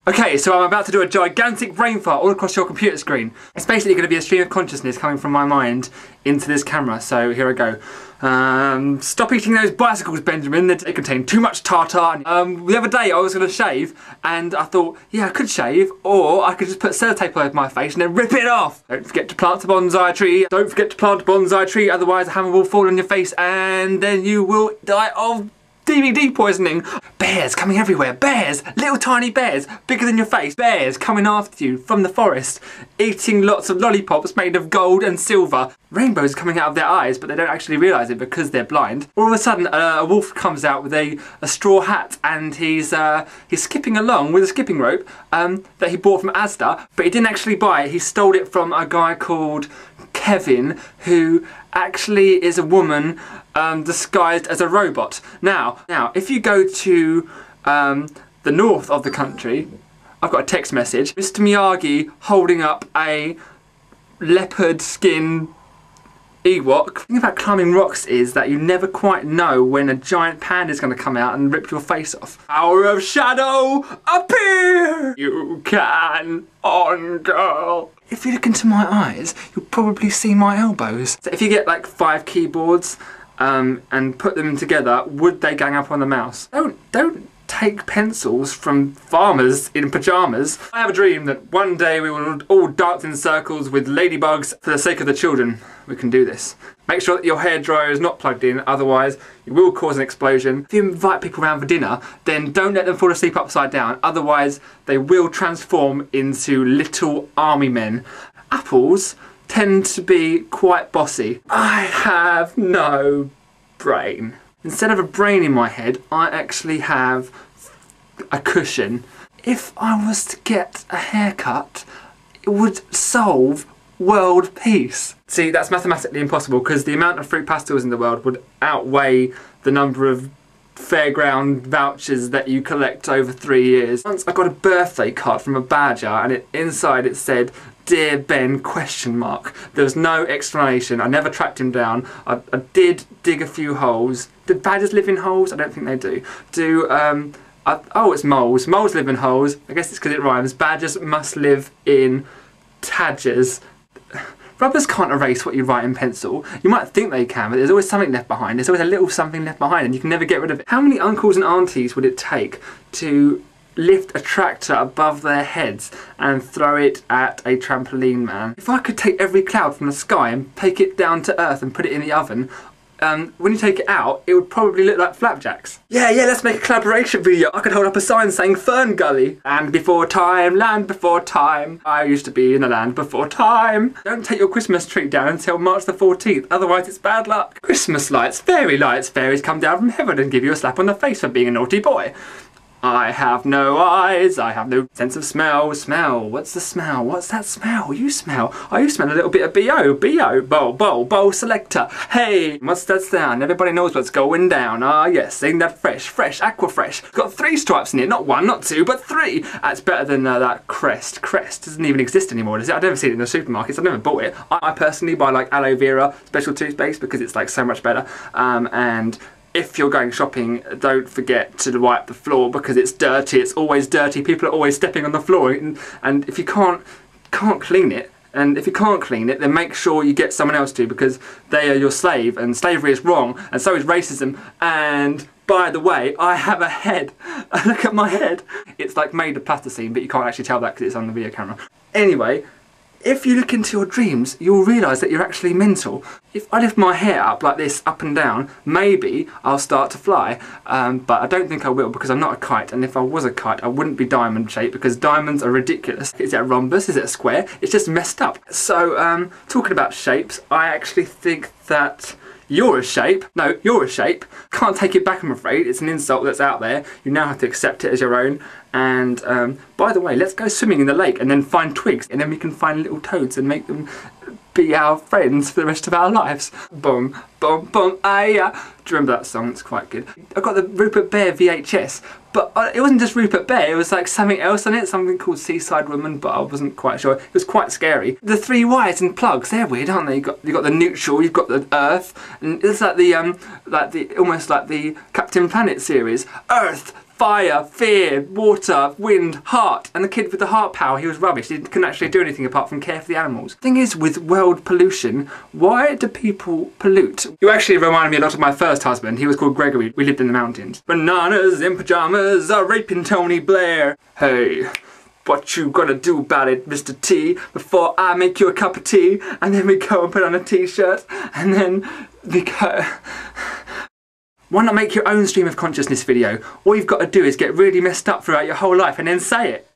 Okay, so I'm about to do a gigantic brain fart all across your computer screen. It's basically going to be a stream of consciousness coming from my mind into this camera, so here I go. Stop eating those bicycles, Benjamin. They contain too much tartar. The other day I was going to shave and I thought, yeah, I could shave, or I could just put sellotape over my face and then rip it off. Don't forget to plant a bonsai tree. Don't forget to plant a bonsai tree, otherwise a hammer will fall on your face and then you will die of DVD poisoning. Bears coming everywhere. Bears, little tiny bears, bigger than your face. Bears coming after you from the forest, eating lots of lollipops made of gold and silver. Rainbows coming out of their eyes, but they don't actually realise it because they're blind. All of a sudden, a wolf comes out with a straw hat, and he's skipping along with a skipping rope that he bought from Asda, but he didn't actually buy it. He stole it from a guy called Kevin, who actually is a woman disguised as a robot. Now, if you go to the north of the country, I've got a text message. Mr. Miyagi holding up a leopard skin Ewok. The thing about climbing rocks is that you never quite know when a giant panda is going to come out and rip your face off. Power of shadow, appear! You can on, girl. If you look into my eyes, you'll probably see my elbows. So if you get like 5 keyboards and put them together, would they gang up on the mouse? Don't take pencils from farmers in pyjamas. I have a dream that one day we will all dance in circles with ladybugs for the sake of the children. We can do this. Make sure that your hairdryer is not plugged in, otherwise you will cause an explosion. If you invite people around for dinner, then don't let them fall asleep upside down, otherwise they will transform into little army men. Apples tend to be quite bossy. I have no brain. Instead of a brain in my head, I actually have a cushion. If I was to get a haircut, it would solve world peace. See, that's mathematically impossible because the amount of fruit pastels in the world would outweigh the number of fairground vouchers that you collect over 3 years. Once I got a birthday card from a badger and inside it said, "Dear Ben?" ? There was no explanation. I never tracked him down. I did dig a few holes. Did badgers live in holes? I don't think they do. Oh, it's moles. Moles live in holes. I guess it's because it rhymes. Badgers must live in tadgers. Rubbers can't erase what you write in pencil. You might think they can, but there's always something left behind. There's always a little something left behind and you can never get rid of it. How many uncles and aunties would it take to lift a tractor above their heads and throw it at a trampoline man? If I could take every cloud from the sky and take it down to earth and put it in the oven, when you take it out, it would probably look like flapjacks. Yeah, let's make a collaboration video. I could hold up a sign saying Fern Gully. And before time, land before time. I used to be in a land before time. Don't take your Christmas tree down until March the 14th, otherwise it's bad luck. Christmas lights, fairies come down from heaven and give you a slap on the face for being a naughty boy. I have no eyes, I have no sense of smell. Smell, what's the smell? What's that smell? You smell. Oh, you smell a little bit of B.O. Bowl selector. Hey, what's that sound? Everybody knows what's going down. Ah, yes, sing that fresh, Aquafresh. Got 3 stripes in it, not 1, not 2, but 3. That's better than that Crest. Crest doesn't even exist anymore, does it? I've never seen it in the supermarkets, I've never bought it. I personally buy like aloe vera special toothpaste because it's like so much better. And if you're going shopping, don't forget to wipe the floor because it's dirty. It's always dirty. People are always stepping on the floor, and if you can't clean it, and if you can't clean it, then make sure you get someone else to, because they are your slave, and slavery is wrong, and so is racism. And by the way, I have a head. Look at my head. It's like made of plasticine, but you can't actually tell that because it's on the video camera. Anyway, if you look into your dreams, you'll realise that you're actually mental. If I lift my hair up like this, up and down, maybe I'll start to fly, but I don't think I will because I'm not a kite, and if I was a kite, I wouldn't be diamond shaped because diamonds are ridiculous. Is it a rhombus? Is it a square? It's just messed up. So, talking about shapes, I actually think that you're a shape. No, you're a shape. Can't take it back, I'm afraid. It's an insult that's out there. You now have to accept it as your own. And by the way, let's go swimming in the lake and then find twigs, and then we can find little toads and make them be our friends for the rest of our lives. Boom, boom, boom, ah. Do you remember that song? It's quite good. I got the Rupert Bear VHS, but it wasn't just Rupert Bear, it was like something else on it, something called Seaside Woman, but I wasn't quite sure. It was quite scary. The 3 wires and plugs, they're weird, aren't they? You've got the neutral, you've got the Earth, and it's like the almost like the Captain Planet series. Earth, fire, fear, water, wind, heart. And the kid with the heart power, he was rubbish. He couldn't actually do anything apart from care for the animals. Thing is, with world pollution, why do people pollute? You actually remind me a lot of my first husband. He was called Gregory. We lived in the mountains. Bananas in pajamas are raping Tony Blair. Hey, what you gonna do about it, Mr. T, before I make you a cup of tea? And then we go and put on a t-shirt, and then we go... Why not make your own stream of consciousness video? All you've got to do is get really messed up throughout your whole life and then say it.